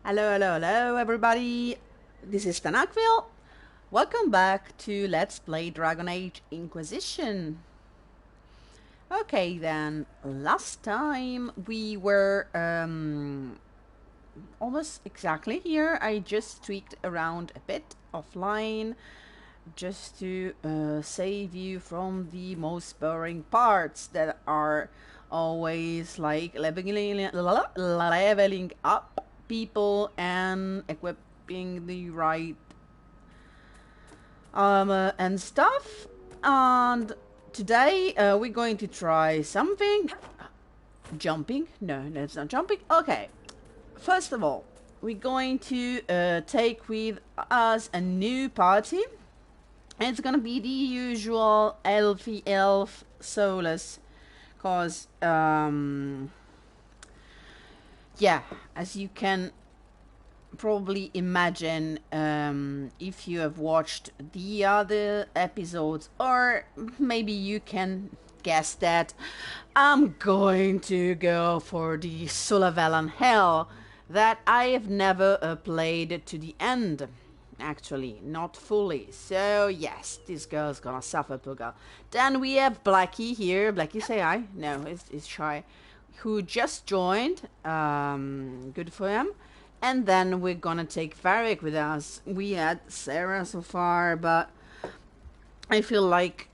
Hello, everybody. This is Tanakville. Welcome back to Let's Play Dragon Age Inquisition. Okay, then, last time we were almost exactly here. I just tweaked around a bit offline just to save you from the most boring parts that are always like leveling up people and equipping the right and stuff. And today we're going to try something. Jumping? No, it's not jumping. Okay. First of all, we're going to take with us a new party. And it's gonna be the usual elfy elf soulless. Cause yeah, as you can probably imagine, if you have watched the other episodes, or maybe you can guess that I'm going to go for the Sulavellan hell that I have never played to the end. Actually, not fully. So yes, this girl's gonna suffer, poor girl. Then we have Blackie here. Blackie, say hi. No, it's shy. Who just joined. Good for him. And then we're gonna take Varric with us. We had Sarah so far, but I feel like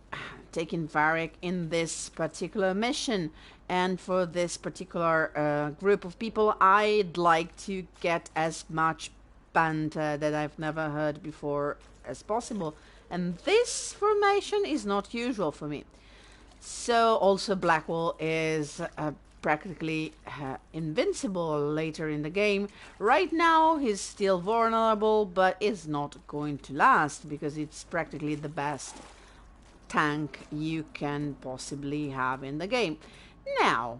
taking Varric in this particular mission. And for this particular group of people, I'd like to get as much banter that I've never heard before as possible. And this formation is not usual for me. So also Blackwall is practically invincible later in the game. Right now he's still vulnerable, but is not going to last because it's practically the best tank you can possibly have in the game. Now,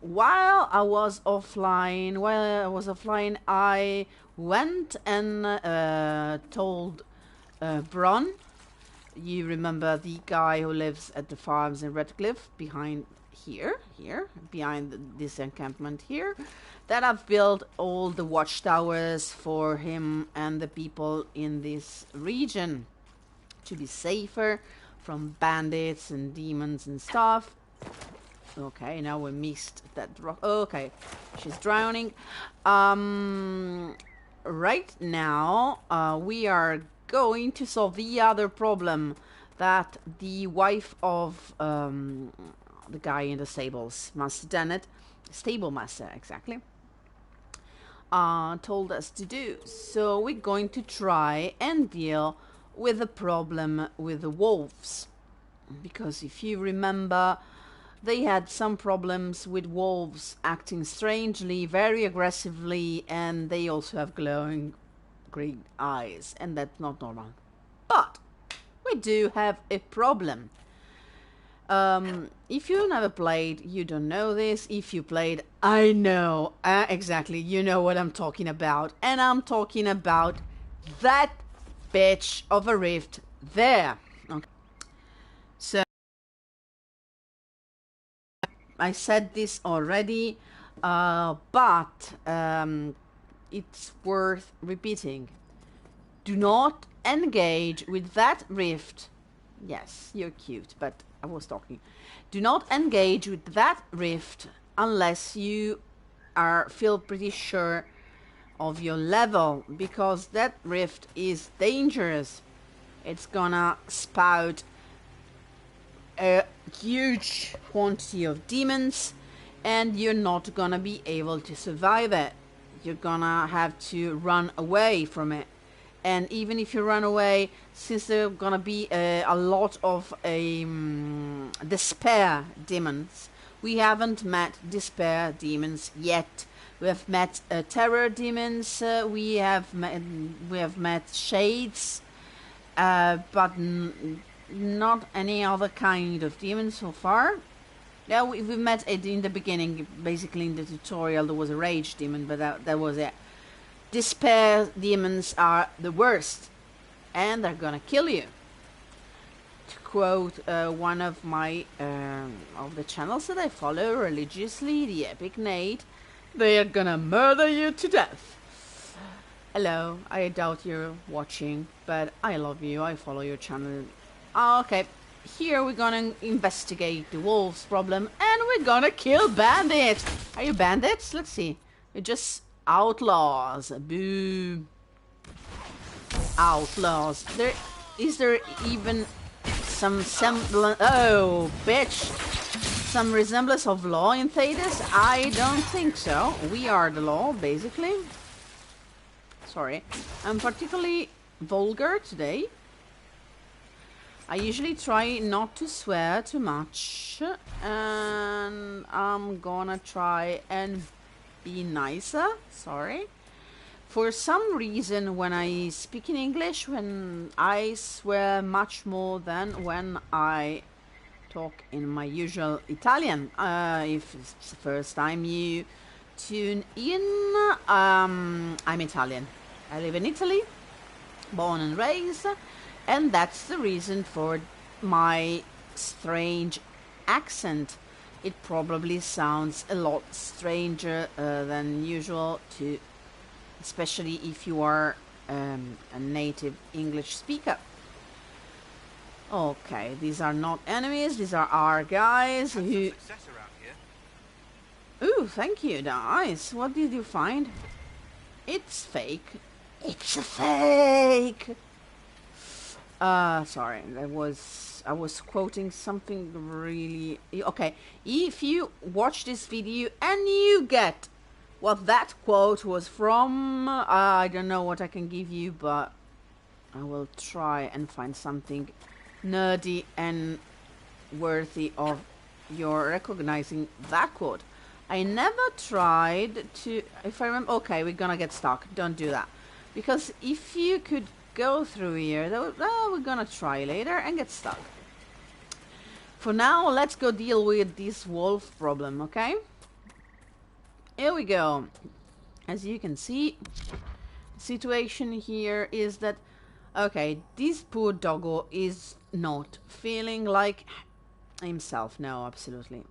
while I was offline, I went and told Bron. You remember the guy who lives at the farms in Redcliffe, behind behind this encampment here, that I've built all the watchtowers for him and the people in this region to be safer from bandits and demons and stuff. Okay, now we missed that rock. Okay, she's drowning. Right now, we are going to solve the other problem that the wife of the guy in the stables, Master Dennett, stable master exactly, told us to do. So we're going to try and deal with the problem with the wolves, because if you remember, they had some problems with wolves acting strangely, very aggressively, and they also have glowing green eyes, and that's not normal. But we do have a problem. If you never played, you don't know this. If you played, I know exactly, you know what I'm talking about, and I'm talking about that bitch of a rift there. Okay. So I said this already, but it's worth repeating. Do not engage with that rift. Yes, you're cute, but I was talking. Do not engage with that rift unless you feel pretty sure of your level, because that rift is dangerous. It's gonna spout a huge quantity of demons, and you're not gonna be able to survive it. You're gonna have to run away from it. And even if you run away, since there are gonna be a lot of despair demons, we haven't met despair demons yet. We have met terror demons. We have met shades, but not any other kind of demon so far. Yeah, we met it in the beginning. Basically, in the tutorial, there was a rage demon, but that was it. Despair demons are the worst, and they're gonna kill you. To quote one of my of the channels that I follow religiously, the Epic Nate, they are gonna murder you to death. Hello, I doubt you're watching, but I love you, I follow your channel. Okay, here we're gonna investigate the wolves problem and we're gonna kill bandits! Are you bandits? Let's see. You're just outlaws. Boo. Outlaws. Is there even some semblance... Oh, bitch! Some resemblance of law in Thedas? I don't think so. We are the law, basically. Sorry. I'm particularly vulgar today. I usually try not to swear too much. And I'm gonna try and be nicer. Sorry. For some reason, when I speak in English, when I swear much more than when I talk in my usual Italian. If it's the first time you tune in, I'm Italian. I live in Italy, born and raised, and that's the reason for my strange accent. It probably sounds a lot stranger than usual to, especially if you are a native English speaker. Okay, these are not enemies, these are our guys who... Ooh, thank you, nice. What did you find? It's fake. It's a fake! Sorry, I was quoting something really... Okay, if you watch this video and you get what that quote was from, I don't know what I can give you, but I will try and find something nerdy and worthy of your recognizing that quote. I never tried to... If I remember... Okay, we're gonna get stuck. Don't do that. Because if you could go through here... we're gonna try later and get stuck. For now, let's go deal with this wolf problem, okay? Here we go. As you can see, the situation here is that... Okay, this poor doggo is not feeling like himself. No, absolutely.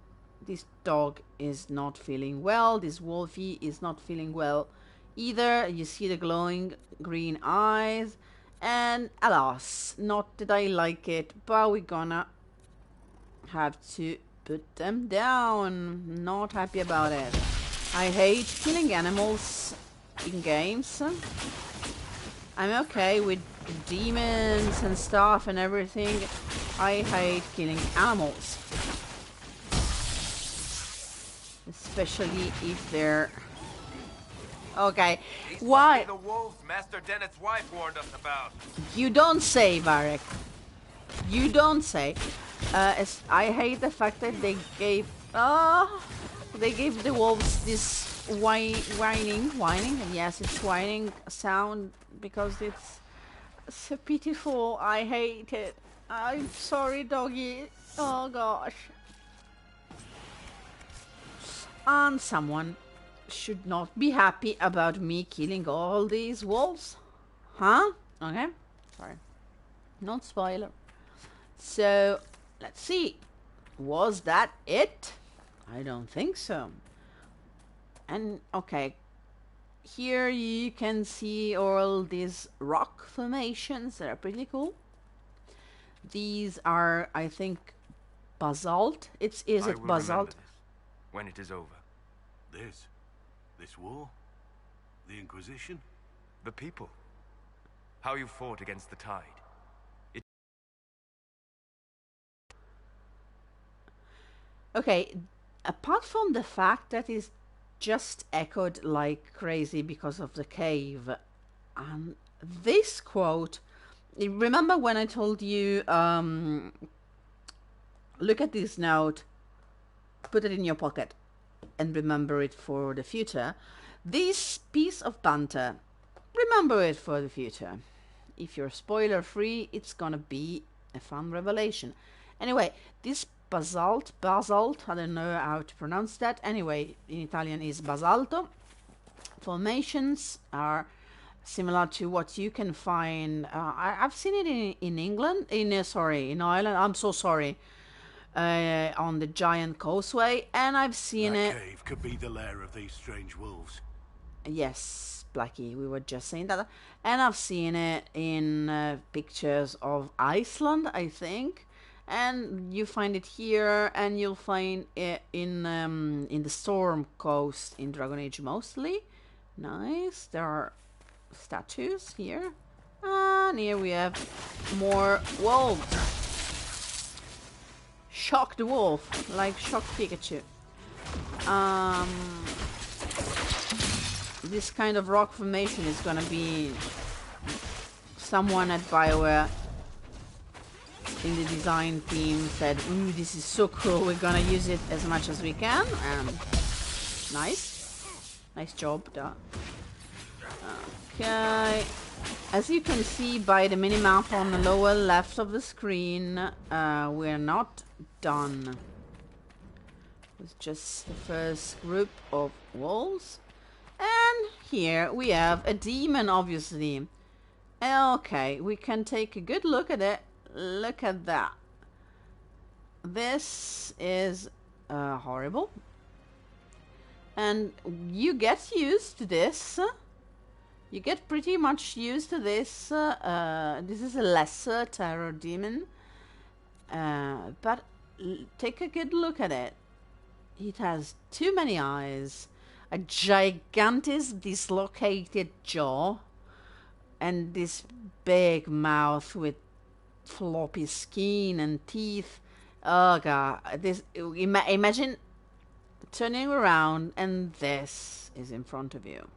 This dog is not feeling well. This wolfie is not feeling well either. You see the glowing green eyes. And alas, not that I like it, but we're gonna have to put them down. Not happy about it. I hate killing animals in games. I'm okay with demons and stuff and everything. I hate killing animals. Especially if they're... Okay, why? The wolves Master Dennett's wife warned us about. You don't say, Varek. You don't say. I hate the fact that they gave... they gave the wolves this whining. Yes, it's whining sound because it's so pitiful. I hate it. I'm sorry, doggy. Oh gosh. And someone should not be happy about me killing all these wolves. Huh? Okay. Sorry. Not spoiler. So, let's see. Was that it? I don't think so. And, okay. Here you can see all these rock formations that are pretty cool. These are, I think, basalt. Is it basalt? When it is over. This war? The Inquisition? The people. How you fought against the tide. Okay, apart from the fact that it's just echoed like crazy because of the cave, this quote, remember when I told you, look at this note, put it in your pocket, and remember it for the future. This piece of banter, remember it for the future. If you're spoiler free, it's gonna be a fun revelation. Anyway, this basalt, I don't know how to pronounce that. Anyway, in Italian is basalto. Formations are similar to what you can find. I've seen it in England, in Ireland. I'm so sorry. On the giant causeway, and I've seen it. That cave could be the lair of these strange wolves. Yes, Blackie, we were just saying that. And I've seen it in pictures of Iceland, I think. And you find it here, and you'll find it in the Storm Coast in Dragon Age mostly. Nice. There are statues here. And here we have more wolves. Shocked wolf, like shocked Pikachu. This kind of rock formation is gonna be someone at BioWare in the design team said, ooh, this is so cool, we're gonna use it as much as we can. Nice job done. Okay, as you can see by the minimap on the lower left of the screen, we're not done. It's just the first group of wolves. And here we have a demon, obviously. Okay, we can take a good look at it. Look at that. This is horrible. And you get used to this. You get pretty much used to this. This is a lesser terror demon. But take a good look at it. It has too many eyes, a gigantic dislocated jaw, and this big mouth with floppy skin and teeth. Oh god, this imagine turning around and this is in front of you.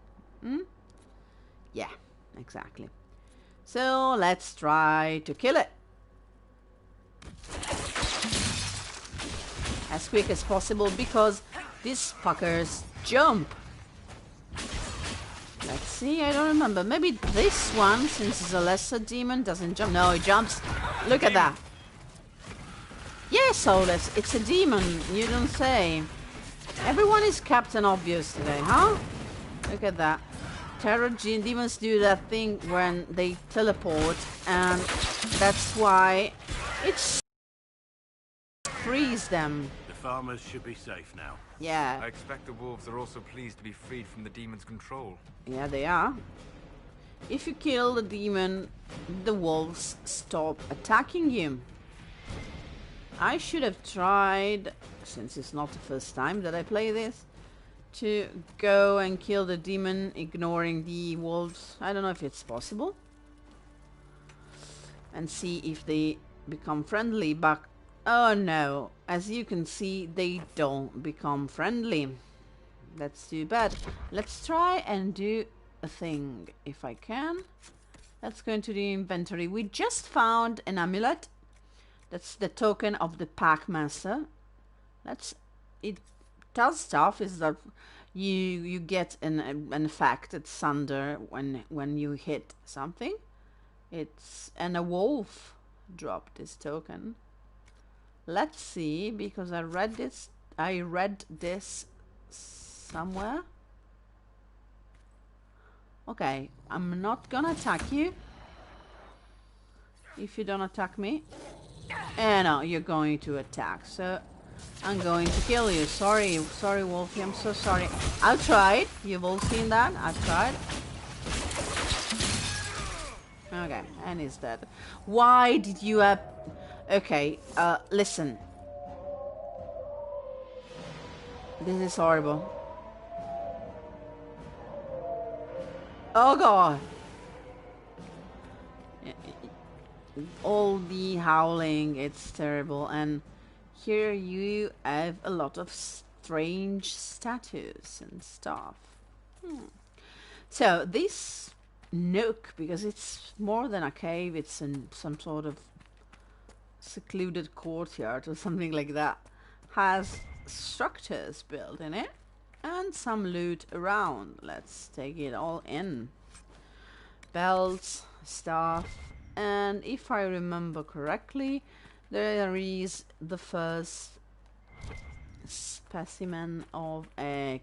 Yeah, exactly. So let's try to kill it as quick as possible, because these fuckers jump. Let's see, I don't remember. Maybe this one, since it's a lesser demon, doesn't jump. No, it jumps. Look at that. Yes, Solus, it's a demon. You don't say. Everyone is Captain Obvious today, huh? Look at that. Terror demons do that thing when they teleport, and that's why it's freeze them. The farmers should be safe now. Yeah. I expect the wolves are also pleased to be freed from the demon's control. Yeah, they are. If you kill the demon, the wolves stop attacking you. I should have tried, since it's not the first time that I play this, to go and kill the demon ignoring the wolves. I don't know if it's possible. And see if they become friendly, but oh no, as you can see, they don't become friendly. That's too bad. Let's try and do a thing, if I can. Let's go into the inventory. We just found an amulet. That's the token of the Pack Master. It does stuff, is that you get an effect at Sunder when you hit something. And a wolf dropped this token. Let's see, because I read this somewhere. Okay, I'm not gonna attack you if you don't attack me. No, you're going to attack, so I'm going to kill you. Sorry, Wolfie, I'm so sorry. I tried. You've all seen that. I tried. Okay, and he's dead. Why did you have... Okay, listen. This is horrible. Oh god. All the howling, it's terrible. And here you have a lot of strange statues and stuff. So this nook, because it's more than a cave, it's in some sort of secluded courtyard or something like that, has structures built in it and some loot around. Let's take it all in. Belts, stuff, and if I remember correctly, there is the first specimen of a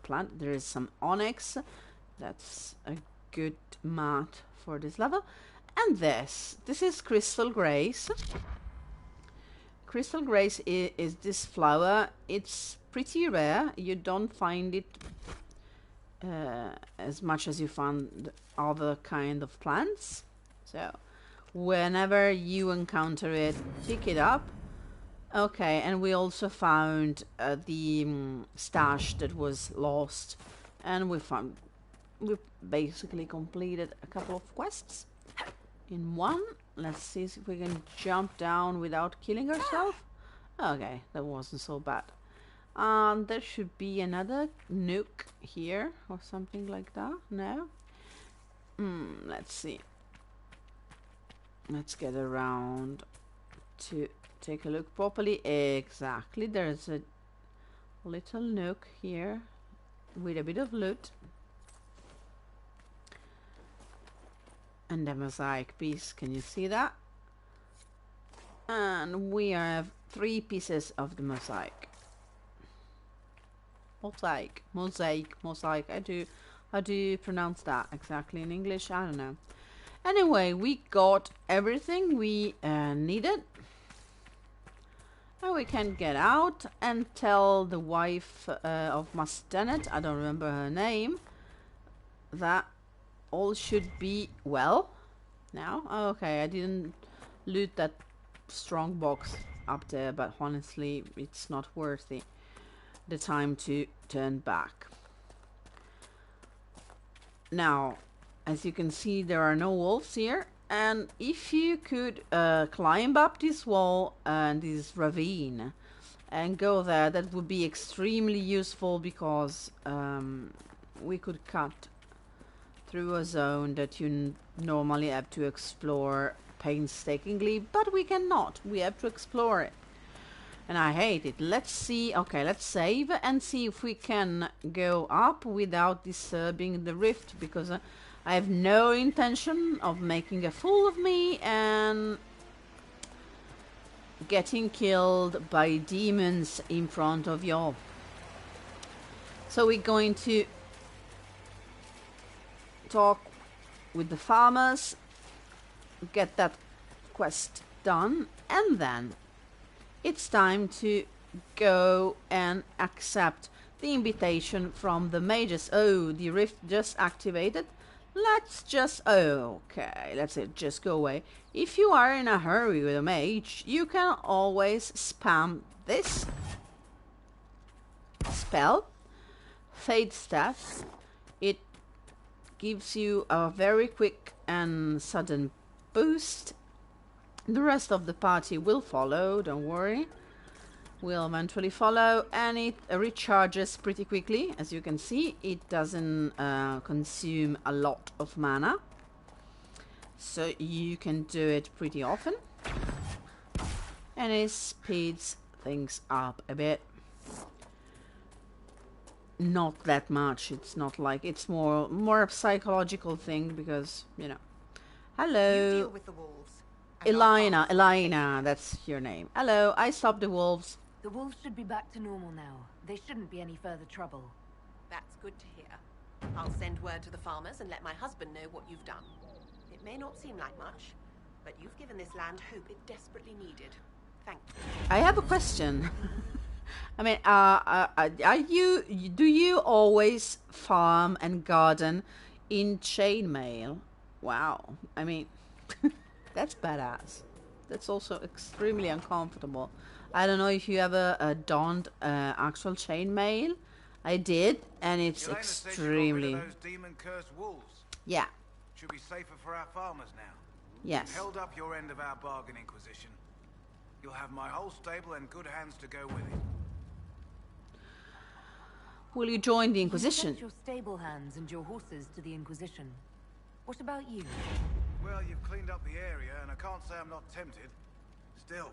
plant. There is some onyx. That's a good mat for this level. And this is crystal grace. Crystal grace is this flower. It's pretty rare. You don't find it as much as you found other kind of plants. So whenever you encounter it, pick it up. Okay, and we also found the stash that was lost, and we basically completed a couple of quests in one. Let's see if we can jump down without killing ourselves. Okay, that wasn't so bad. There should be another nook here or something like that. No? Let's see. Let's get around to take a look properly. Exactly, there's a little nook here with a bit of loot. And the mosaic piece, can you see that? And we have 3 pieces of the mosaic. Mosaic. How do you pronounce that exactly in English? I don't know. Anyway, we got everything we needed. And we can get out and tell the wife of Miss Dennett, I don't remember her name, that all should be well now. Oh, okay, I didn't loot that strong box up there, but honestly, it's not worthy the time to turn back. Now, as you can see, there are no wolves here, and if you could climb up this wall and this ravine and go there, that would be extremely useful, because we could cut through a zone that you normally have to explore painstakingly, but we cannot. We have to explore it. And I hate it. Let's see. Okay, let's save and see if we can go up without disturbing the rift, because I have no intention of making a fool of me and getting killed by demons in front of y'all. So we're going to talk with the farmers, get that quest done, and then it's time to go and accept the invitation from the mages. Oh, the rift just activated. Let's just... okay, let's just go away. If you are in a hurry with a mage, you can always spam this spell, Fade Staff. It gives you a very quick and sudden boost. The rest of the party will follow, don't worry. Will eventually follow, and it recharges pretty quickly. As you can see, it doesn't consume a lot of mana, so you can do it pretty often, and it speeds things up a bit. Not that much. It's not like, it's more a psychological thing, because, you know. Hello. You deal with the wolves. Elena, that's your name. Hello, I stopped the wolves. The wolves should be back to normal now. They shouldn't be any further trouble. That's good to hear. I'll send word to the farmers and let my husband know what you've done. It may not seem like much, but you've given this land hope it desperately needed. Thank you. I have a question. I mean, do you always farm and garden in chainmail? Wow. I mean, that's badass. That's also extremely uncomfortable. I don't know if you ever donned actual chainmail. I did, and it's Elena extremely... said you got rid of those demon-cursed wolves. Yeah. Should be safer for our farmers now. Yes. You've held up your end of our bargain, Inquisition. You'll have my whole stable and good hands to go with it. Will you join the You Inquisition? sent your stable hands and your horses to the Inquisition. What about you? Well, you've cleaned up the area, and I can't say I'm not tempted. Still,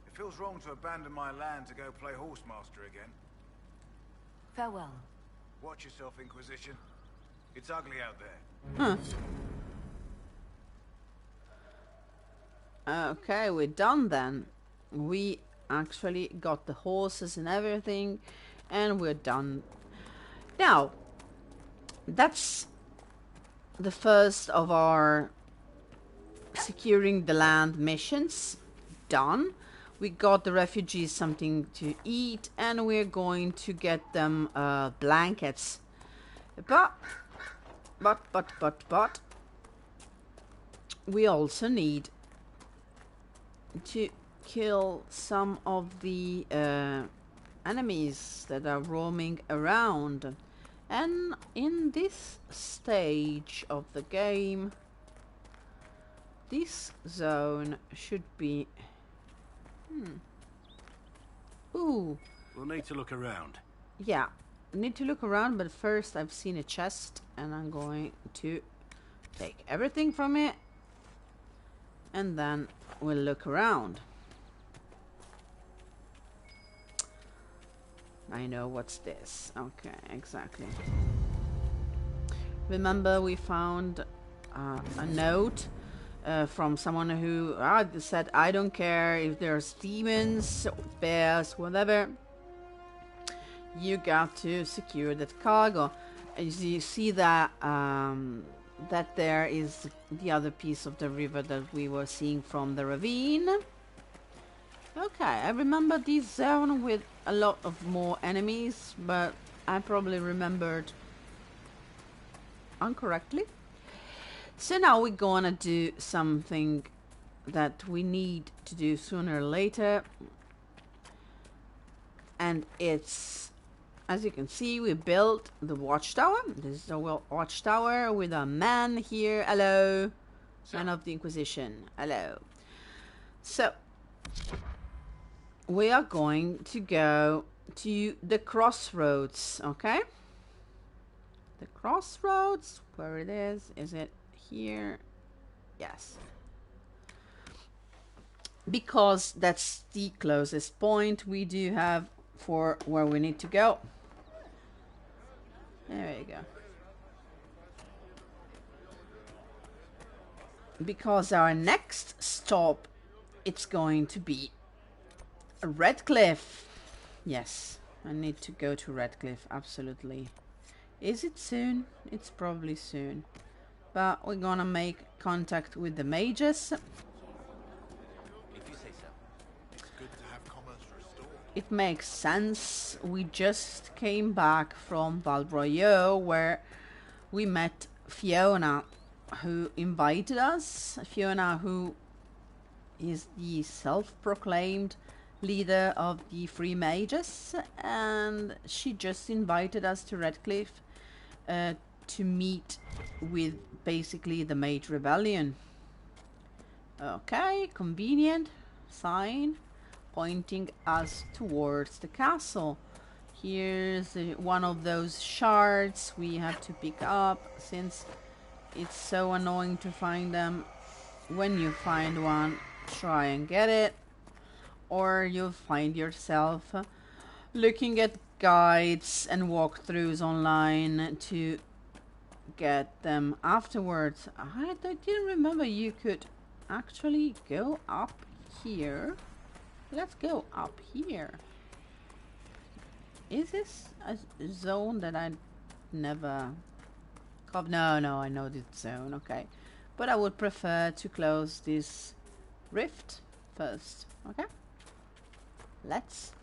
it feels wrong to abandon my land to go play horsemaster again. Farewell. Watch yourself, Inquisition. It's ugly out there. Huh. Okay, we're done then. We actually got the horses and everything, and we're done. Now, that's the first of our securing the land missions done. We got the refugees something to eat, and we're going to get them blankets But we also need to kill some of the enemies that are roaming around. And in this stage of the game, this zone should be... Ooh. We'll need to look around. Yeah, I need to look around, but first I've seen a chest and I'm going to take everything from it and then we'll look around. I know what's this. Okay, exactly. Remember we found a note from someone who said, I don't care if there's demons, bears, whatever. You got to secure that cargo. As you see that that there is the other piece of the river that we were seeing from the ravine. Okay, I remember this zone with a lot of more enemies, but I probably remembered incorrectly. So now we're gonna do something that we need to do sooner or later. And it's, as you can see, we built the watchtower. This is the watchtower with a man here. Hello. Man of the Inquisition. Hello. So, we are going to go to the crossroads, okay? The crossroads, where it is it here? Yes. Because that's the closest point we do have for where we need to go. There you go. Because our next stop, it's going to be Redcliffe. Yes, I need to go to Redcliffe, absolutely. Is it soon? It's probably soon. But we're gonna make contact with the mages. It makes sense. We just came back from Valbroyo, where we met Fiona, who invited us. Fiona, who is the self-proclaimed leader of the Free Mages, and she just invited us to Redcliffe to meet with basically the Mage Rebellion. Okay, convenient sign pointing us towards the castle. Here's one of those shards we have to pick up, since it's so annoying to find them. When you find one, try and get it, or you'll find yourself looking at guides and walkthroughs online to get them afterwards. I didn't remember you could actually go up here. Let's go up here. Is this a zone that I never... No, I know this zone, okay. But I would prefer to close this rift first, okay? Let's...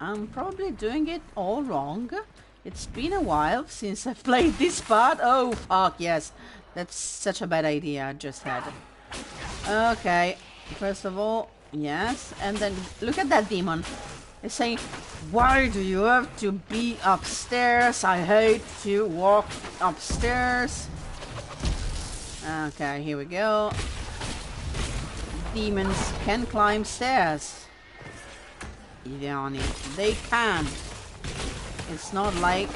I'm probably doing it all wrong. It's been a while since I've played this part. Oh, fuck, yes. That's such a bad idea I just had. Okay, first of all, yes. And then look at that demon. It's saying, why do you have to be upstairs? I hate to walk upstairs. Okay, here we go. Demons can climb stairs. Even if they can. It's not like...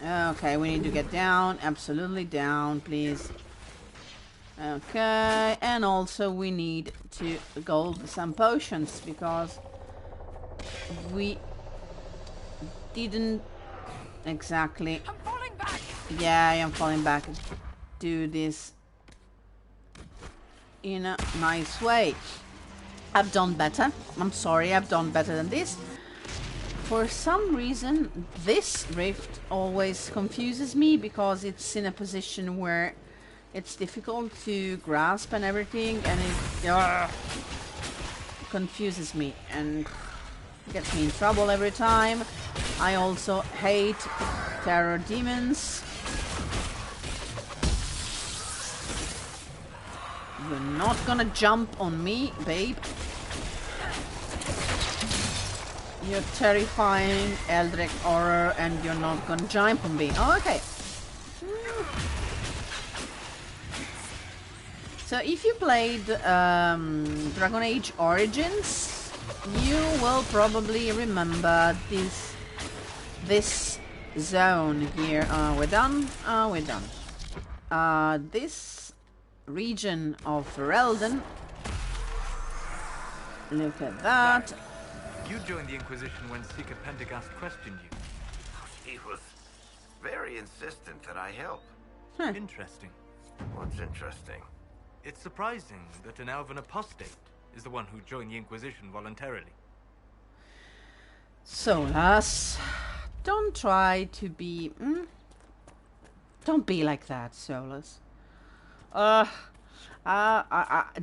Okay, we need to get down. Absolutely down, please. Okay, and also we need to gold some potions, because we didn't exactly... I'm falling back. Yeah, I am falling back. Do this in a nice way. I've done better. I'm sorry, I've done better than this. For some reason, this rift always confuses me, because it's in a position where it's difficult to grasp and everything, and it confuses me. And Gets me in trouble every time. I also hate terror demons. You're not gonna jump on me, babe. You're terrifying Eldritch horror and you're not gonna jump on me. Oh, okay. So if you played Dragon Age Origins, you will probably remember this zone here. We're done. We're done. This region of Ferelden. Look at that. You joined the Inquisition when Seeker Pendergast questioned you. He was very insistent that I help. Interesting. What's interesting? It's surprising that an elven apostate is the one who joined the Inquisition voluntarily. Solas, don't try to be... Don't be like that, Solas.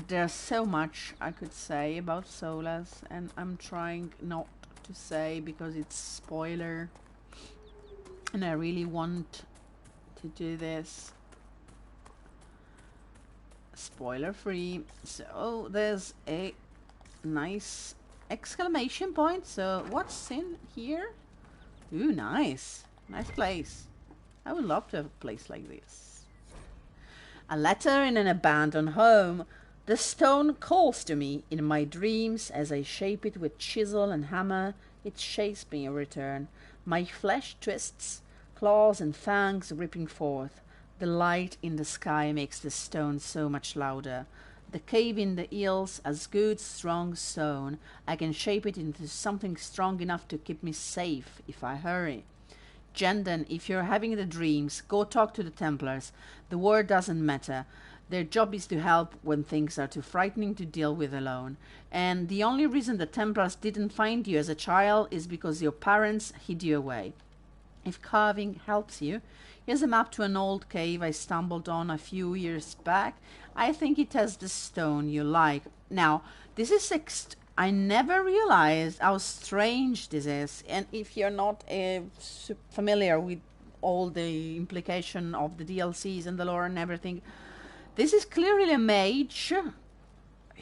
There's so much I could say about Solas, and I'm trying not to say because it's spoiler. And I really want to do this spoiler free. So there's a nice exclamation point. So what's in here? Ooh, nice. Nice place. I would love to have a place like this. A letter in an abandoned home. The stone calls to me in my dreams as I shape it with chisel and hammer. It shakes me in return. My flesh twists, claws and fangs ripping forth. The light in the sky makes the stone so much louder. The cave in the hills has good, strong stone. I can shape it into something strong enough to keep me safe if I hurry. Jenden, if you're having the dreams, go talk to the Templars. The word doesn't matter. Their job is to help when things are too frightening to deal with alone. And the only reason the Templars didn't find you as a child is because your parents hid you away. If carving helps you, here's a map to an old cave I stumbled on a few years back. I think it has the stone you like. Now, this is I never realized how strange this is. And if you're not familiar with all the implication of the DLCs and the lore and everything, this is clearly a mage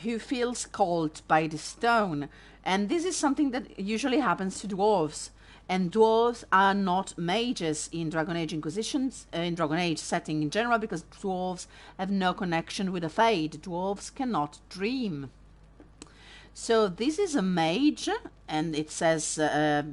who feels called by the stone. And this is something that usually happens to dwarves. And dwarves are not mages in Dragon Age Inquisitions, in Dragon Age setting in general, because dwarves have no connection with the Fade. Dwarves cannot dream. So this is a mage, and it says the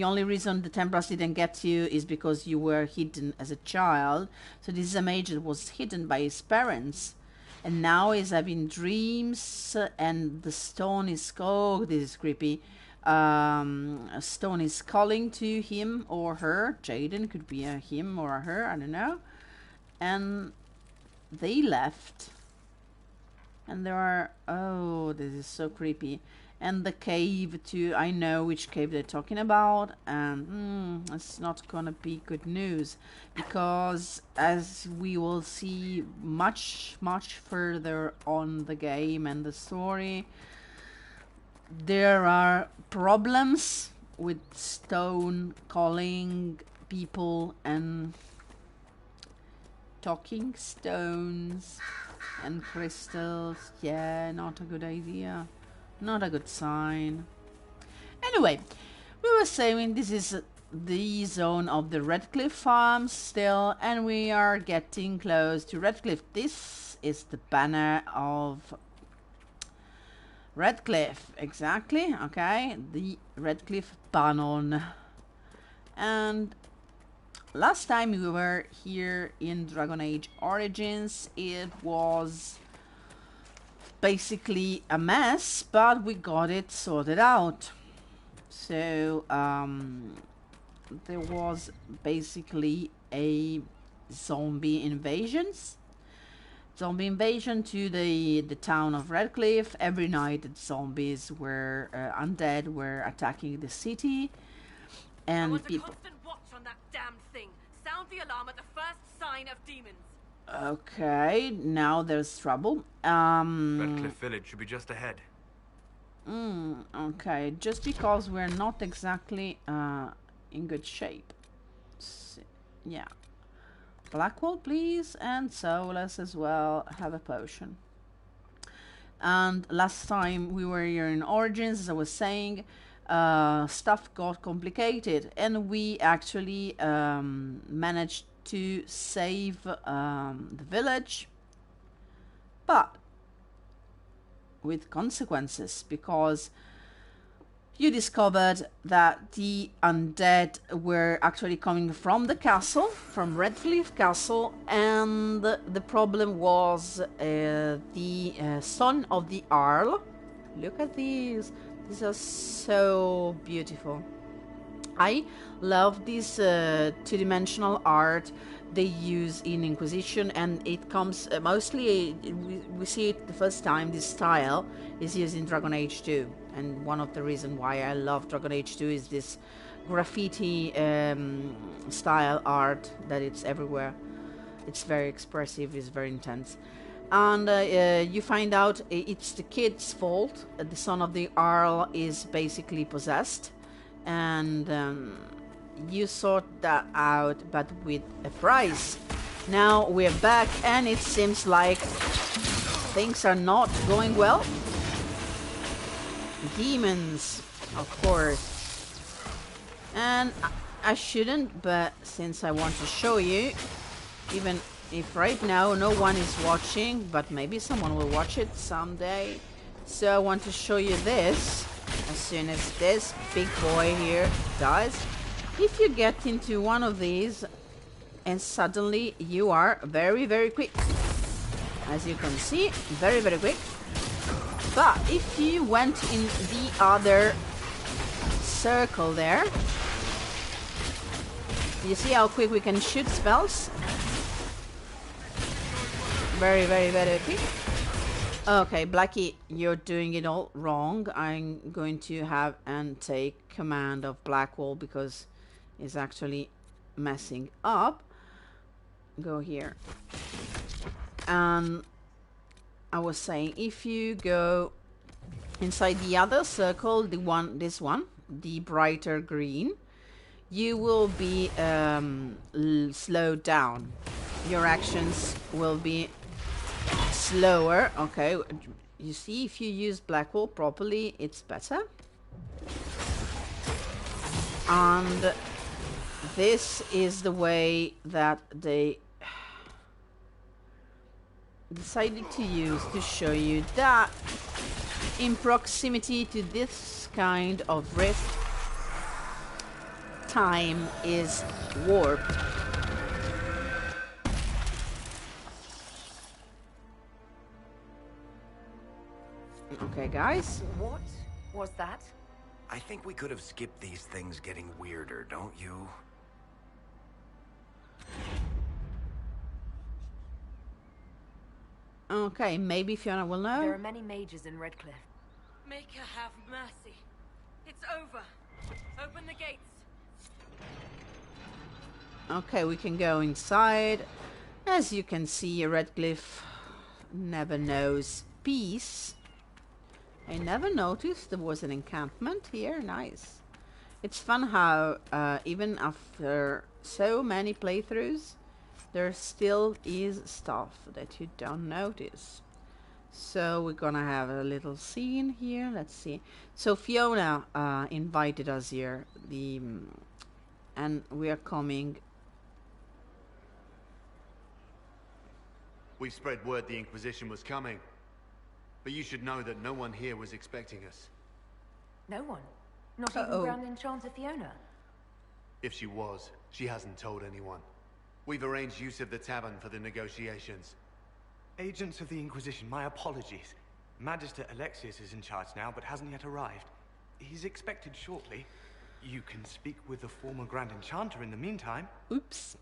only reason the Templars didn't get you is because you were hidden as a child. So this is a mage that was hidden by his parents. And now he's having dreams, and the stone is... Oh, this is creepy. A stone is calling to him or her. Jaden could be a him or a her, I don't know. And they left. And there are... Oh, this is so creepy. And the cave too. I know which cave they're talking about. And it's not gonna be good news. Because as we will see much further on the game and the story, there are problems with stone calling people and talking stones and crystals. Yeah, not a good idea. Not a good sign. Anyway, we were saying this is the zone of the Redcliffe farms still, and we are getting close to Redcliffe. This is the banner of Redcliffe, exactly, okay, the Redcliffe Bannon. And last time we were here in Dragon Age Origins, it was basically a mess, but we got it sorted out. So, there was basically a zombie invasion to the town of Redcliffe. Every night the zombies were undead were attacking the city, and I want people... a constant watch on that damn thing. Sound the alarm at the first sign of demons. Okay, now there's trouble. Redcliffe village should be just ahead. Okay, just because we're not exactly in good shape. Yeah. Blackwall, please, and Soulless as well. Have a potion. And last time we were here in Origins, as I was saying, stuff got complicated, and we actually managed to save the village, but with consequences, because you discovered that the undead were actually coming from the castle, from Redcliffe Castle, and the problem was the son of the Arl. Look at these. These are so beautiful. I love this two-dimensional art they use in Inquisition, and it comes mostly, we see it the first time, this style is used in Dragon Age 2, and one of the reasons why I love Dragon Age 2 is this graffiti style art that it's everywhere. It's very expressive, it's very intense. And you find out it's the kid's fault. The son of the Arl is basically possessed, and you sort that out, but with a price. Now we're back, and it seems like things are not going well. Demons, of course. And I shouldn't, but since I want to show you, even if right now no one is watching, but maybe someone will watch it someday. So I want to show you this. As soon as this big boy here dies, if you get into one of these, and suddenly you are very, very quick. As you can see, very, very quick. But if you went in the other circle there, you see how quick we can shoot spells? Very, very, very quick. Okay, Blackie, you're doing it all wrong. I'm going to have and take command of Blackwall because it's actually messing up. Go here. And I was saying, if you go inside the other circle, this one, the brighter green, you will be slowed down. Your actions will be slower. Okay, you see, if you use Blackwall properly, it's better. And this is the way that they decided to use to show you that in proximity to this kind of rift, time is warped. Okay, guys. What was that? I think we could have skipped these things getting weirder, don't you? Okay, maybe Fiona will know. There are many mages in Redcliffe. Make her have mercy. It's over. Open the gates. Okay, we can go inside. As you can see, Redcliffe never knows peace. I never noticed there was an encampment here. Nice. It's fun how even after so many playthroughs, there still is stuff that you don't notice. So we're gonna have a little scene here. Let's see. So Fiona invited us here, and we are coming. We spread word the Inquisition was coming, but you should know that no one here was expecting us. No one? Not even Grand Enchanter Fiona? If she was, she hasn't told anyone. We've arranged use of the tavern for the negotiations. Agents of the Inquisition, my apologies. Magister Alexius is in charge now, but hasn't yet arrived. He's expected shortly. You can speak with the former Grand Enchanter in the meantime. Oops.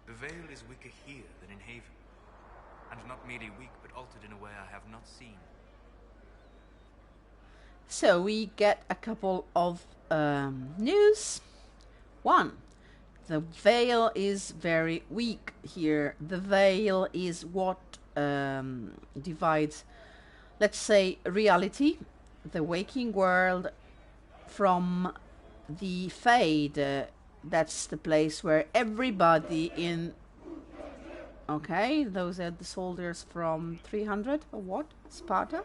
The veil is weaker here than in Haven. And not merely weak, but altered in a way I have not seen. So we get a couple of news. One, The veil is very weak here. The veil is what divides, let's say, reality, the waking world, from the Fade. That's the place where everybody in... Okay, those are the soldiers from 300 or what? Sparta?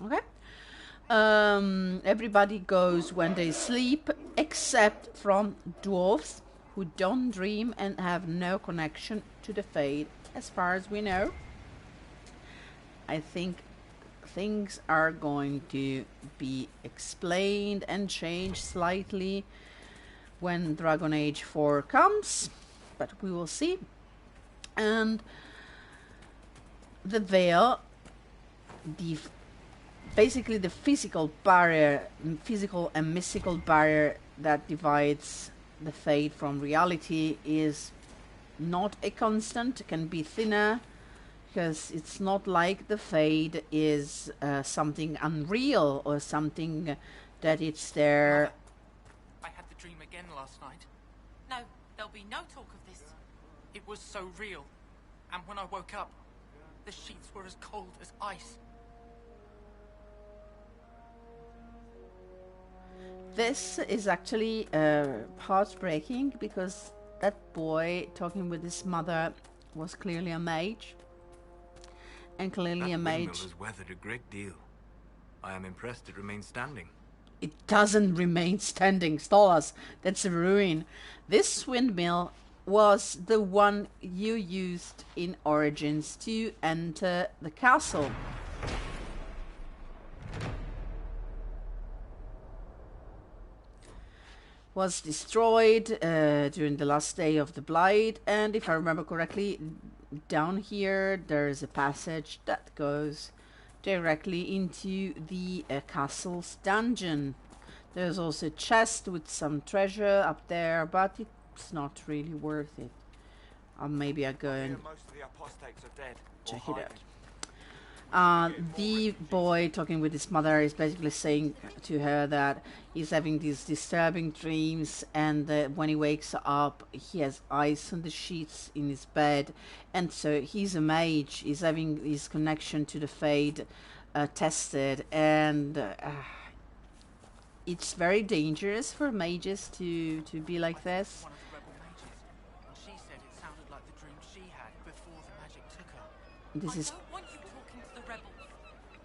Okay. Everybody goes when they sleep, except from dwarves, who don't dream and have no connection to the Fade, as far as we know. I think things are going to be explained and changed slightly when Dragon Age 4 comes, but we will see. And the veil, basically the physical barrier, physical and mystical barrier that divides the Fade from reality, is not a constant. It can be thinner, because it's not like the Fade is something unreal or something that it's there. Mother, I had the dream again last night. No, there'll be no talk of this. It was so real. And when I woke up, the sheets were as cold as ice. This is actually heartbreaking, because that boy talking with his mother was clearly a mage. And clearly a mage... That has weathered a great deal. I am impressed it remains standing. It doesn't remain standing, Stolas. That's a ruin. This windmill was the one you used in Origins to enter the castle. Was destroyed during the last day of the Blight, and if I remember correctly, down here there is a passage that goes directly into the castle's dungeon. There's also a chest with some treasure up there, but it's not really worth it. Maybe I go and check it out. The boy talking with his mother is basically saying to her that he's having these disturbing dreams, and when he wakes up he has ice on the sheets in his bed, and so he's a mage. He's having his connection to the Fade tested, and it's very dangerous for mages to be like this. One of the rebel mages, and she said it sounded like the dream she had before the magic took her. This is... I don't want you talking to the rebels.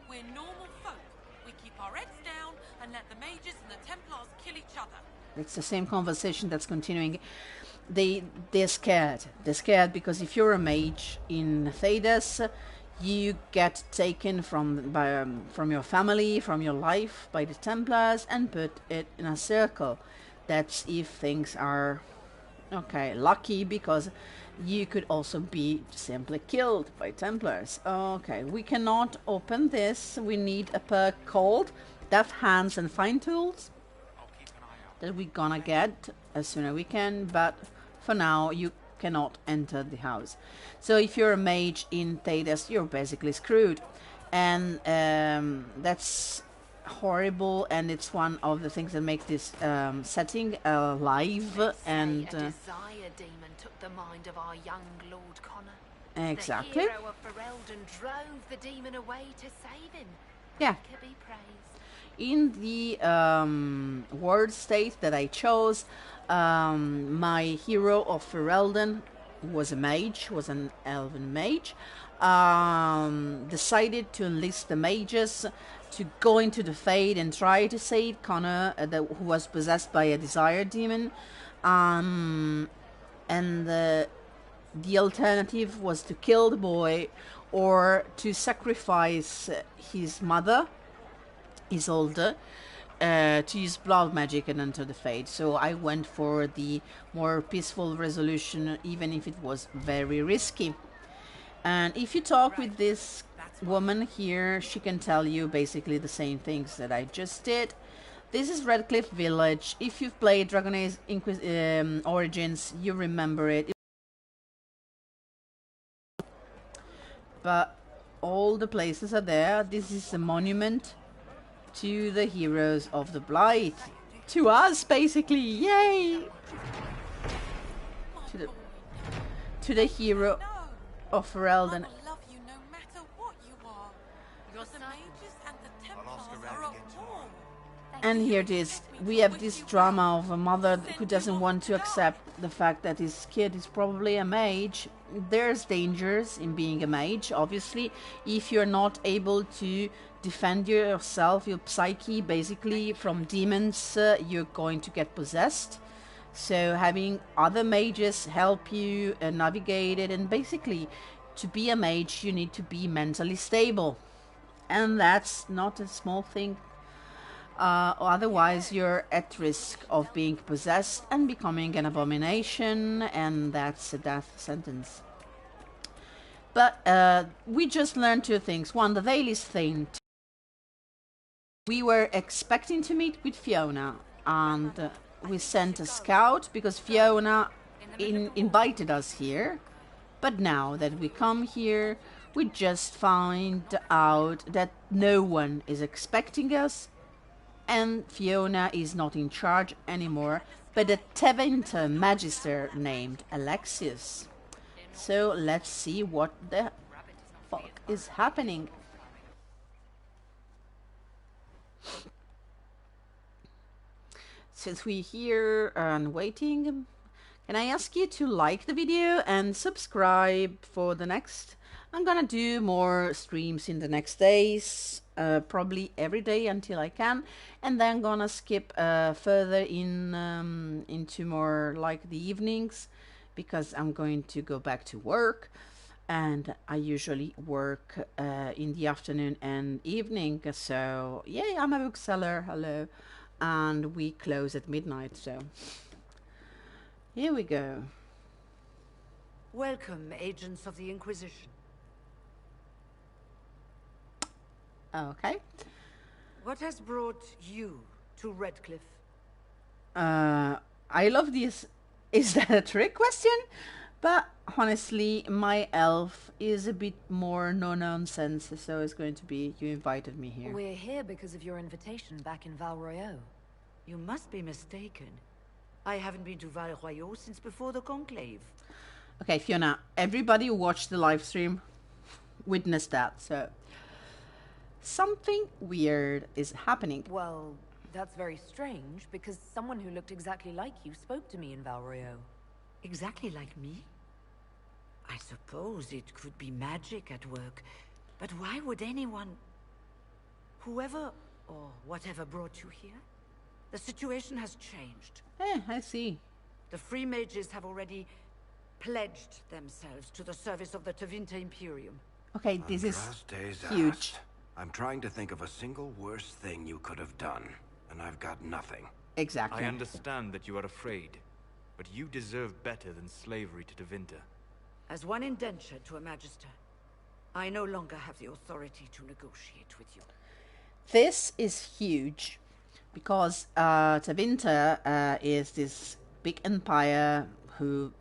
We're normal folk. We keep our heads down and let the mages and the Templars kill each other. It's the same conversation that's continuing. They're scared. They're scared because if you're a mage in Thedas, you get taken from your family, from your life, by the Templars, and put it in a circle. That's if things are lucky, because you could also be simply killed by Templars. Okay, we cannot open this. We need a perk called Deft Hands and Fine Tools that we're gonna get as soon as we can, but for now you cannot enter the house. So if you're a mage in Thedas, you're basically screwed, and that's horrible, and it's one of the things that make this setting alive. And a desire demon took the mind of our young Lord Connor. Exactly. The hero of Ferelden drove the demon away to save him. Yeah. Could be praised. In the world state that I chose, my hero of Ferelden was a mage, was an elven mage, decided to enlist the mages to go into the Fade and try to save Connor, who was possessed by a desire demon, and the alternative was to kill the boy or to sacrifice his mother, his older, to use blood magic and enter the Fade. So I went for the more peaceful resolution, even if it was very risky. And if you talk with this woman here, she can tell you basically the same things that I just did. This is Redcliffe Village. If you've played Dragon Age Origins, you remember it. But all the places are there. This is a monument to the heroes of the Blight. To us, basically. Yay! To the hero of Ferelden. I will love you no matter what you are. The mages and the Templars are at war. And here it is. We have this drama of a mother who doesn't want to accept the fact that his kid is probably a mage. There's dangers in being a mage, obviously. If you're not able to defend yourself, your psyche, basically, from demons, you're going to get possessed. So having other mages help you navigate it, and basically, to be a mage, you need to be mentally stable. And that's not a small thing. Otherwise, you're at risk of being possessed and becoming an abomination, and that's a death sentence. But we just learned two things. One, the veil is thin. We were expecting to meet with Fiona, and we sent a scout because Fiona invited us here. But now that we come here, we just find out that no one is expecting us, and Fiona is not in charge anymore, but a Tevinter magister named Alexius. So let's see what the fuck is happening. Since we're here and waiting, can I ask you to like the video and subscribe for the next? I'm gonna do more streams in the next days, probably every day until I can, and then gonna skip further into more like the evenings, because I'm going to go back to work, and I usually work in the afternoon and evening. So yeah, I'm a bookseller, hello, and we close at midnight. So here we go. Welcome, agents of the Inquisition. Okay. What has brought you to Redcliffe? I love this. Is that a trick question? But honestly, my elf is a bit more no-nonsense, so it's going to be, you invited me here. We're here because of your invitation back in Val Royeaux. You must be mistaken. I haven't been to Val Royeaux since before the Conclave. Okay, Fiona, everybody who watched the live stream witnessed that, so something weird is happening. Well, that's very strange, because someone who looked exactly like you spoke to me in Val Royeaux. Exactly like me? I suppose it could be magic at work, but why would anyone... Whoever or whatever brought you here? The situation has changed. I see. The free mages have already pledged themselves to the service of the Tevinter Imperium. Okay, this is huge. I'm trying to think of a single worse thing you could have done, and I've got nothing. Exactly. I understand that you are afraid, but you deserve better than slavery to Tevinter. As one indentured to a magister, I no longer have the authority to negotiate with you. This is huge, because Tevinter is this big empire who...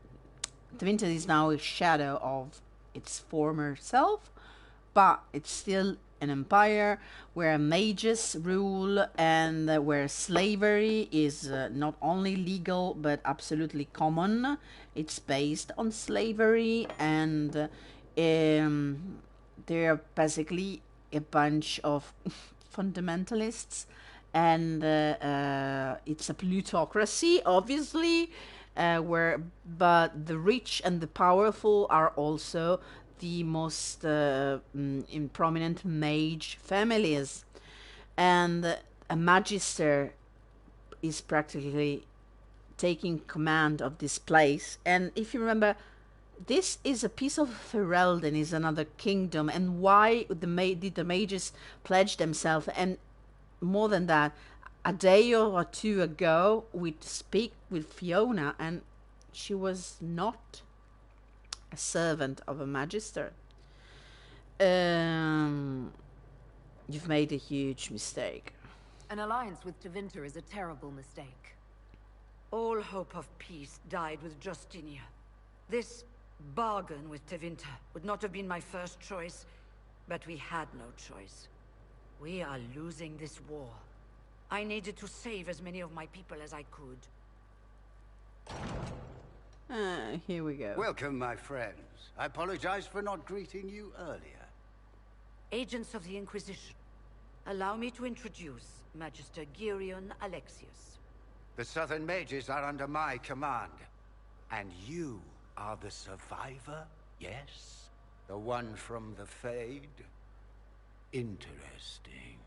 Tevinter is now a shadow of its former self, but it's still an empire where mages rule and where slavery is not only legal but absolutely common. It's based on slavery, and they're basically a bunch of fundamentalists, and it's a plutocracy, obviously, but the rich and the powerful are also the most prominent mage families, and a magister is practically taking command of this place. And if you remember, this is a piece of Ferelden, is another kingdom, and why did the mages pledge themselves? And more than that, a day or two ago we speak with Fiona, and she was not a servant of a magister. You've made a huge mistake. An alliance with Tevinter is a terrible mistake. All hope of peace died with Justinia. This bargain with Tevinter would not have been my first choice, but we had no choice. We are losing this war. I needed to save as many of my people as I could. Here we go. Welcome, my friends. I apologize for not greeting you earlier. Agents of the Inquisition, allow me to introduce Magister Girion Alexius. The Southern Mages are under my command. And you are the survivor, yes? The one from the Fade? Interesting.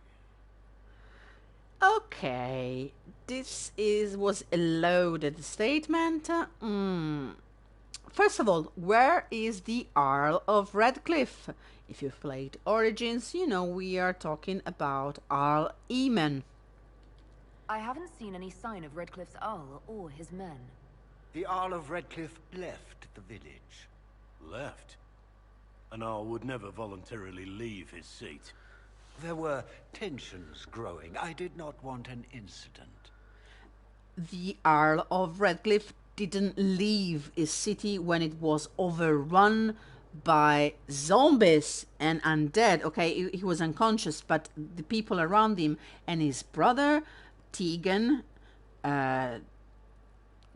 Okay, this was a loaded statement. First of all, where is the Earl of Redcliffe? If you've played Origins, you know we are talking about Earl Eamon. I haven't seen any sign of Redcliffe's Earl or his men. The Earl of Redcliffe left the village. Left? An Earl would never voluntarily leave his seat. There were tensions growing. I did not want an incident. The Earl of Redcliffe didn't leave his city when it was overrun by zombies and undead. Okay, he was unconscious, but the people around him and his brother, Tegan,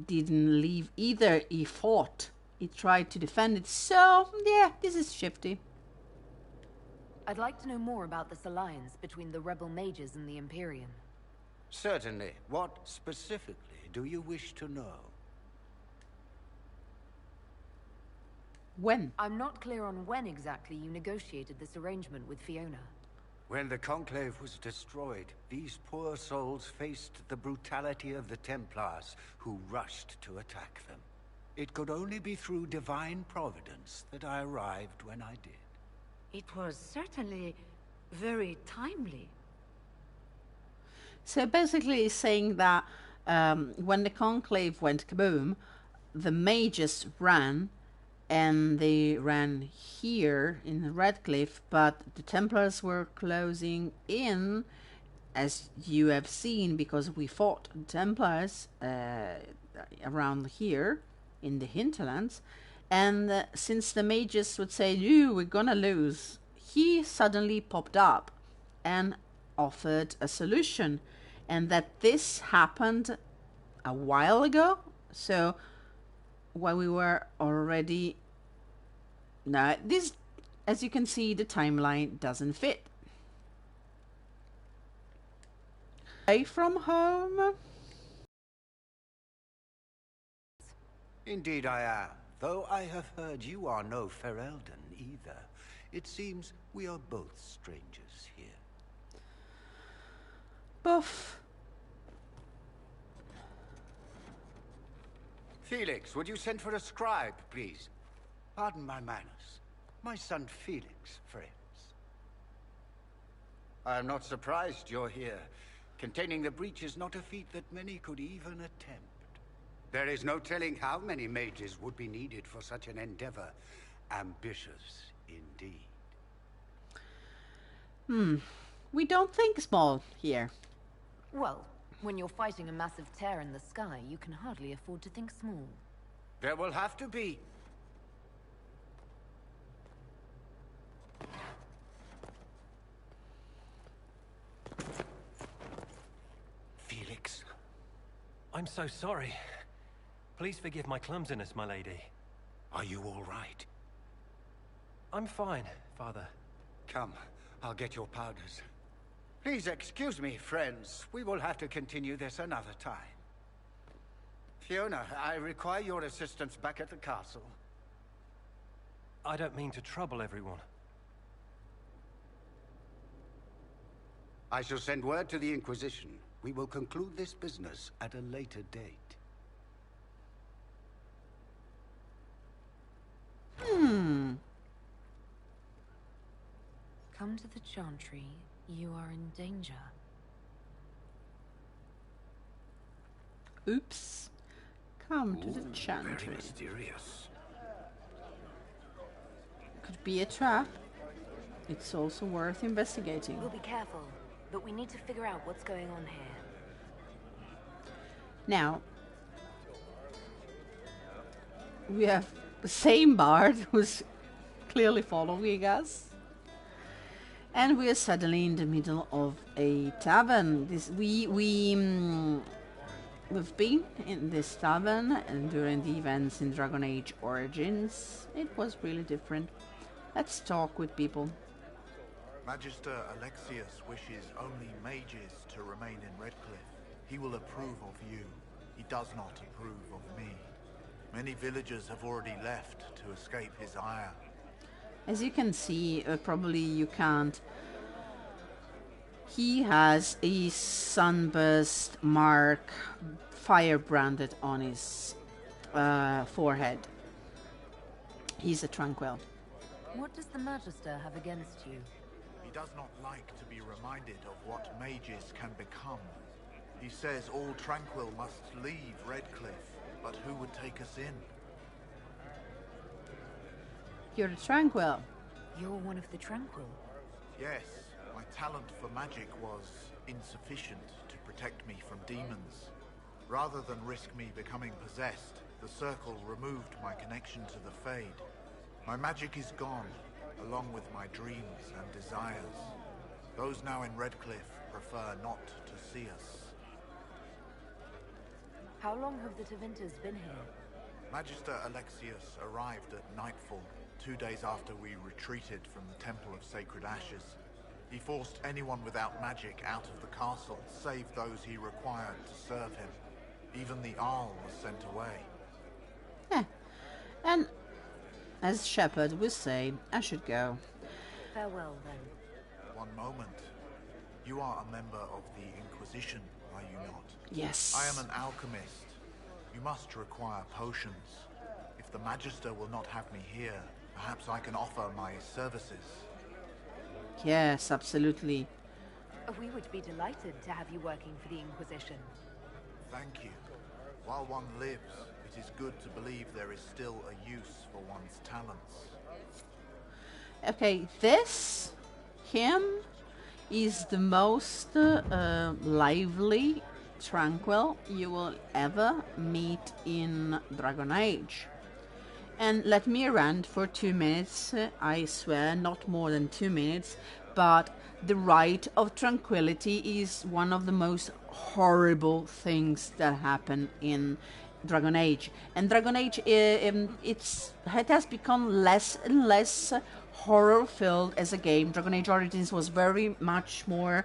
didn't leave either. He fought. He tried to defend it. So, yeah, this is shifty. I'd like to know more about this alliance between the rebel mages and the Imperium. Certainly. What specifically do you wish to know? When? I'm not clear on when exactly you negotiated this arrangement with Fiona. When the Conclave was destroyed, these poor souls faced the brutality of the Templars, who rushed to attack them. It could only be through divine providence that I arrived when I did. It was certainly very timely. So basically he's saying that when the Conclave went kaboom, the mages ran, and they ran here in Redcliffe, but the Templars were closing in, as you have seen, because we fought Templars around here in the hinterlands. And since the mages would say, we're gonna lose, he suddenly popped up and offered a solution. And that this happened a while ago. So while we were already... Now, this, as you can see, the timeline doesn't fit. Away from home? Indeed I am. Though I have heard you are no Ferelden either. It seems we are both strangers here. Buff. Felix, would you send for a scribe, please? Pardon my manners. My son Felix, friends. I am not surprised you're here. Containing the breach is not a feat that many could even attempt. There is no telling how many mages would be needed for such an endeavor. Ambitious, indeed. We don't think small here. Well, when you're fighting a massive tear in the sky, you can hardly afford to think small. There will have to be. Felix, I'm so sorry. Please forgive my clumsiness, my lady. Are you all right? I'm fine, Father. Come, I'll get your powders. Please excuse me, friends. We will have to continue this another time. Fiona, I require your assistance back at the castle. I don't mean to trouble everyone. I shall send word to the Inquisition. We will conclude this business at a later date. Come to the Chantry. You are in danger. Oops. Come to the Chantry. Very mysterious. Could be a trap. It's also worth investigating. We'll be careful, but we need to figure out what's going on here. Now, we have the same bard who's clearly following us. And we are suddenly in the middle of a tavern. We've been in this tavern and during the events in Dragon Age Origins. It was really different. Let's talk with people. Magister Alexius wishes only mages to remain in Redcliffe. He will approve of you. He does not approve of me. Many villagers have already left to escape his ire. As you can see, probably you can't. He has a sunburst mark fire branded on his forehead. He's a tranquil. What does the Magister have against you? He does not like to be reminded of what mages can become. He says all tranquil must leave Redcliffe, but who would take us in? You're the tranquil. You're one of the tranquil. Yes, my talent for magic was insufficient to protect me from demons. Rather than risk me becoming possessed, the circle removed my connection to the Fade. My magic is gone, along with my dreams and desires. Those now in Redcliffe prefer not to see us. How long have the Tevinters been here? Magister Alexius arrived at nightfall, 2 days after we retreated from the Temple of Sacred Ashes. He forced anyone without magic out of the castle, save those he required to serve him. Even the Arl was sent away. Yeah, and as Shepherd would say, I should go. Farewell, then. One moment. You are a member of the Inquisition, are you not? Yes. I am an alchemist. You must require potions. If the Magister will not have me here, perhaps I can offer my services. Yes, absolutely. We would be delighted to have you working for the Inquisition. Thank you. While one lives, it is good to believe there is still a use for one's talents. Okay, him, is the most lively, tranquil you will ever meet in Dragon Age. And let me rant for 2 minutes, I swear, not more than 2 minutes, but the Rite of Tranquility is one of the most horrible things that happen in Dragon Age. And Dragon Age, it has become less and less horror-filled as a game. Dragon Age Origins was very much more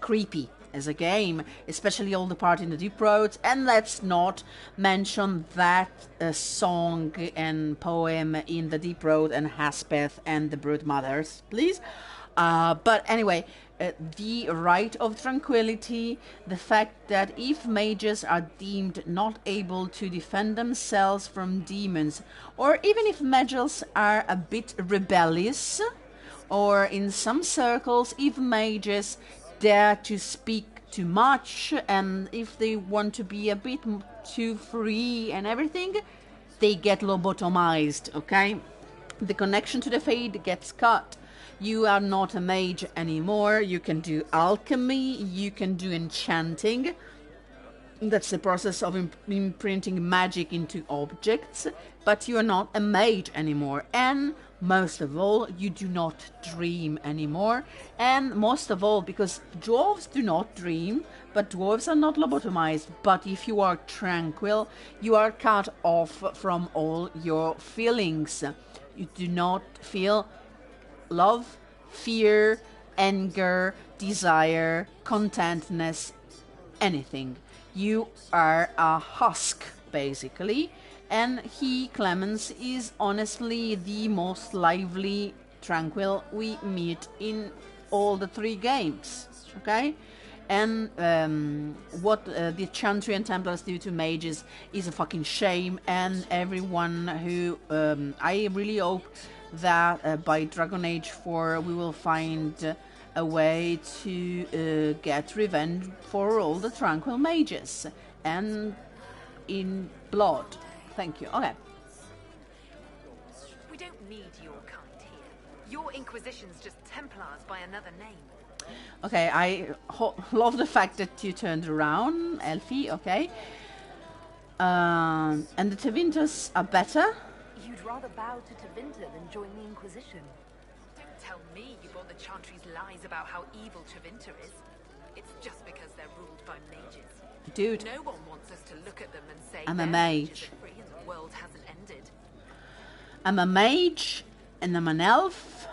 creepy as a game, especially all the part in the Deep Roads. And let's not mention that song and poem in the Deep Road and Haspeth and the Brood Mothers, please. But anyway, the Rite of Tranquility, the fact that if mages are deemed not able to defend themselves from demons, or even if mages are a bit rebellious, or in some circles, if mages dare to speak too much, and if they want to be a bit too free and everything, they get lobotomized, okay? The connection to the Fade gets cut. You are not a mage anymore. You can do alchemy, you can do enchanting. That's the process of imprinting magic into objects, but you are not a mage anymore. And most of all, you do not dream anymore. And most of all, because dwarves do not dream, but dwarves are not lobotomized. But if you are tranquil, you are cut off from all your feelings. You do not feel love, fear, anger, desire, contentness, anything. You are a husk, basically, and Clemens, is honestly the most lively, tranquil we meet in all the 3 games, okay? And what the Chantry and Templars do to mages is a fucking shame, and everyone who... I really hope that by Dragon Age 4 we will find a way to get revenge for all the tranquil mages, and in blood. Thank you. Okay. We don't need your kind here. Your Inquisition's just Templars by another name. Okay, I love the fact that you turned around, Elfie, okay. And the Tevinters are better? You'd rather bow to Tevinter than join the Inquisition. tell me you bought the Chantry's lies about how evil Tevinter is. It's just because they're ruled by mages. Dude. No one wants us to look at them and say I'm a their mage. mages are free and the world hasn't ended. I'm a mage and I'm an elf.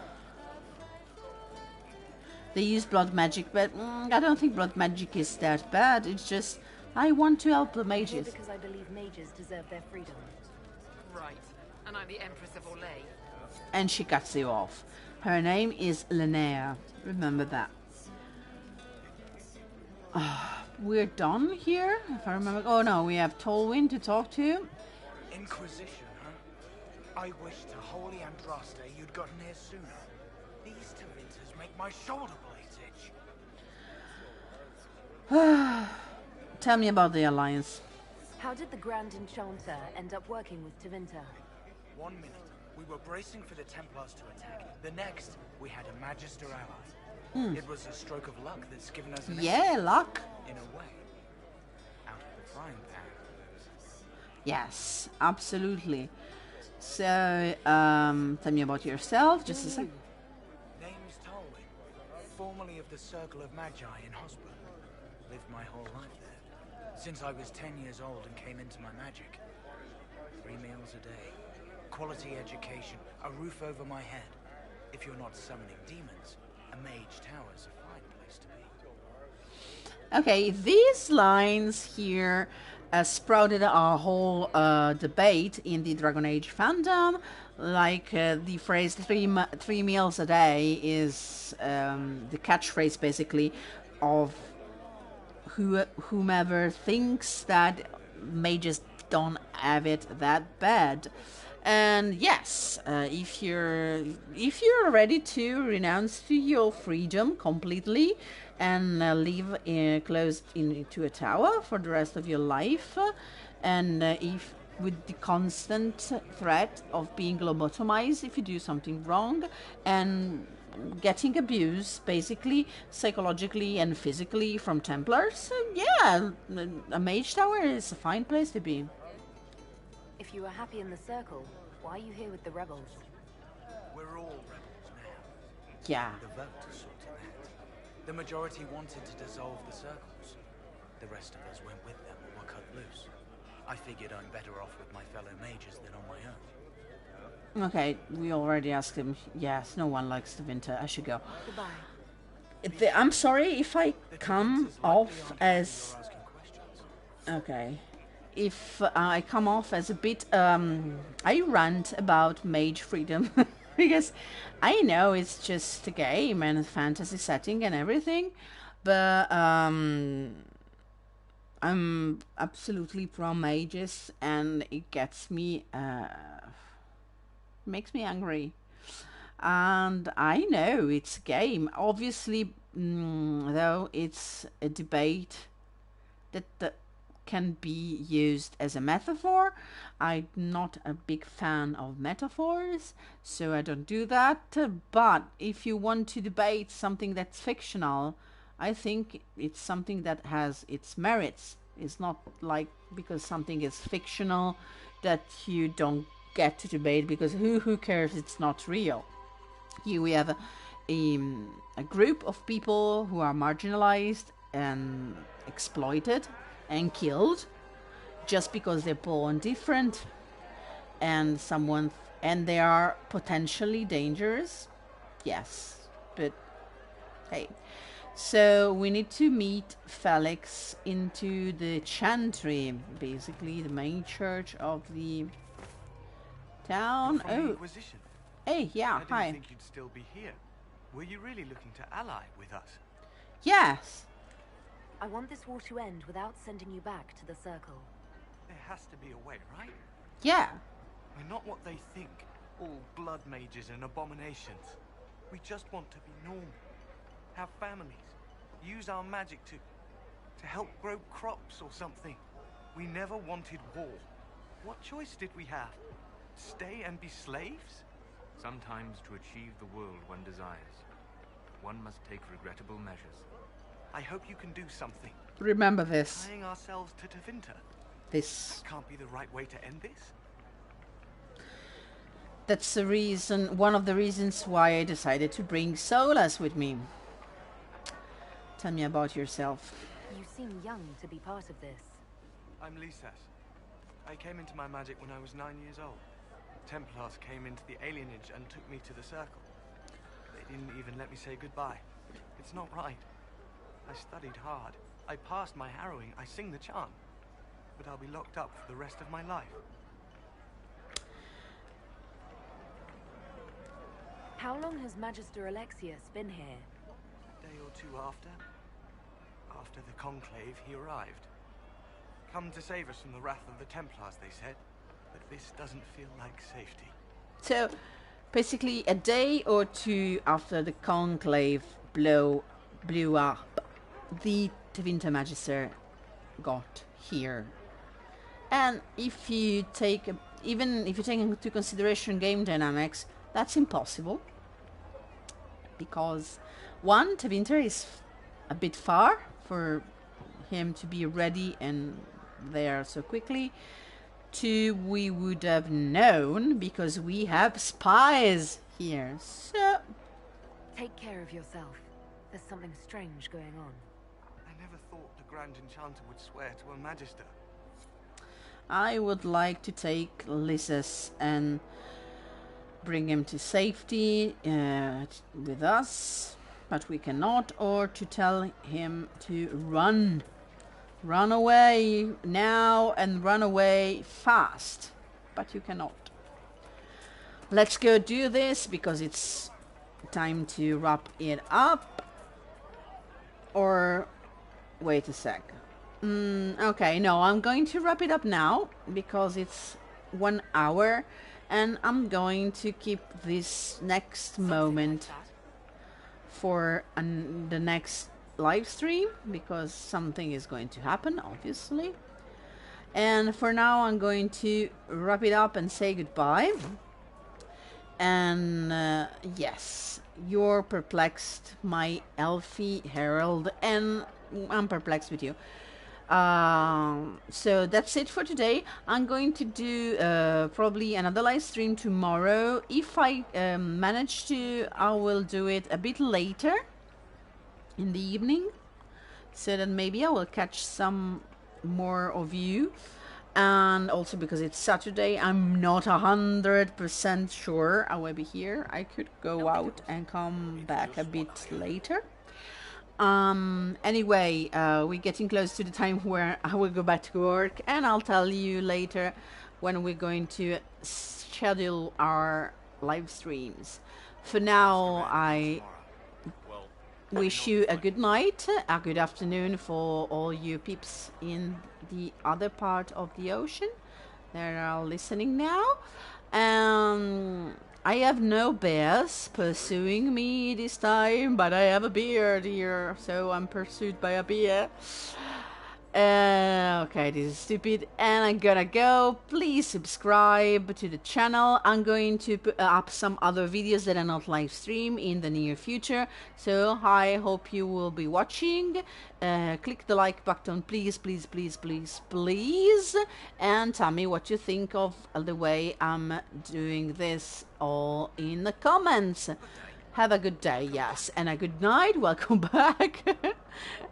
They use blood magic, but I don't think blood magic is that bad. It's just I want to help the mages. Because I believe mages deserve their freedom. Right. And I'm the Empress of Orlais. And she cuts you off. Her name is Linnea. Remember that. We're done here, if I remember. Oh no, we have Tolwyn to talk to. Inquisition, huh? I wish to Holy Andraste you'd gotten here sooner. These Tevinters make my shoulder blades itch. Tell me about the Alliance. How did the Grand Enchanter end up working with Tevinter? 1 minute, we were bracing for the Templars to attack. The next, we had a Magister ally. It was a stroke of luck that's given us an luck. in a way. Out of the frying pan. Yes, absolutely. So, tell me about yourself, just a sec. Name's Tolwyn, formerly of the Circle of Magi in Hospital. Lived my whole life there, since I was 10 years old and came into my magic. 3 meals a day, quality education, a roof over my head. If you're not summoning demons, a mage tower's a fine place to be. Okay, these lines here sprouted a whole debate in the Dragon Age fandom. Like the phrase three meals a day is the catchphrase basically of whomever thinks that mages don't have it that bad. And yes, if you're ready to renounce your freedom completely and live closed into a tower for the rest of your life, and if with the constant threat of being lobotomized if you do something wrong, and getting abused basically psychologically and physically from Templars, yeah, a mage tower is a fine place to be. If you were happy in the Circle, why are you here with the rebels? We're all rebels now. Yeah. The vote sorted that. The majority wanted to dissolve the circles. The rest of us went with them or were cut loose. I figured I'm better off with my fellow mages than on my own. Okay, we already asked him. Yes, no one likes the winter. I should go. Goodbye. I'm sorry if I come off as... Okay. If I come off as a bit... I rant about mage freedom. Because I know it's just a game and a fantasy setting and everything. But I'm absolutely pro mages, and it gets me... makes me angry. And I know it's a game. Obviously, though, it's a debate that can be used as a metaphor. I'm not a big fan of metaphors, so I don't do that. But if you want to debate something that's fictional, I think it's something that has its merits. It's not like because something is fictional that you don't get to debate, because who cares? It's not real. Here we have a group of people who are marginalized and exploited and killed just because they're born different, and they are potentially dangerous. Yes, but hey. So we need to meet Felix into the Chantry, basically the main church of the town. From the Inquisition. Hey, yeah, I hi. didn't think you'd still be here. Were you really looking to ally with us? Yes. I want this war to end without sending you back to the Circle. There has to be a way, right? Yeah. We're not what they think. All blood mages and abominations. We just want to be normal. Have families. Use our magic to help grow crops or something. We never wanted war. What choice did we have? Stay and be slaves? Sometimes to achieve the world one desires, one must take regrettable measures. I hope you can do something. Remember this. Tying ourselves to Tevinter. This. That can't be the right way to end this. that's the reason, one of the reasons why I decided to bring Solas with me. Tell me about yourself. You seem young to be part of this. I'm Lisas. I came into my magic when I was 9 years old. Templars came into the alienage and took me to the Circle. They didn't even let me say goodbye. It's not right. I studied hard. I passed my harrowing. I sing the chant. But I'll be locked up for the rest of my life. How long has Magister Alexius been here? A day or two after. After the Conclave, he arrived. Come to save us from the wrath of the Templars, they said. But this doesn't feel like safety. So, basically a day or two after the Conclave blew up, the Tevinter Magister got here. And if you take, even if you take into consideration game dynamics, that's impossible. Because one, Tevinter is a bit far for him to be ready and there so quickly. Two, we would have known because we have spies here. So take care of yourself. There's something strange going on. I never thought the Grand Enchanter would swear to a Magister. I would like to take Lysis and bring him to safety with us, but we cannot, or to tell him to run. Run away now and run away fast, but you cannot. Let's go do this because it's time to wrap it up. Or wait a sec. Okay, no, I'm going to wrap it up now because it's 1 hour and I'm going to keep this next moment for the next live stream because something is going to happen, obviously. And for now I'm going to wrap it up and say goodbye. And yes, you're perplexed, my Elfie Herald, and I'm perplexed with you. So that's it for today. I'm going to do probably another live stream tomorrow. If I manage to, I will do it a bit later in the evening, so that maybe I will catch some more of you. And also because it's Saturday, I'm not 100% sure I will be here. I could go out and come back a bit later. Anyway, we're getting close to the time where I will go back to work, and I'll tell you later when we're going to schedule our live streams. For now, I wish you a good night, a good afternoon for all you peeps in the other part of the ocean that are listening now. I have no bears pursuing me this time, but I have a beard here, so I'm pursued by a bear. Okay, this is stupid, and I'm gonna go. Please subscribe to the channel. I'm going to put up some other videos that are not live stream in the near future, so I hope you will be watching. Click the like button, please, please, please, please, please, and tell me what you think of the way I'm doing this all in the comments. Have a good day, yes, and a good night. Welcome back.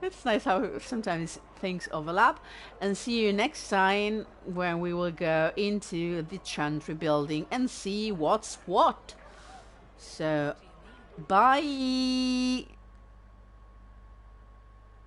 It's nice how sometimes things overlap. And see you next time when we will go into the Chantry building and see what's what. So, bye.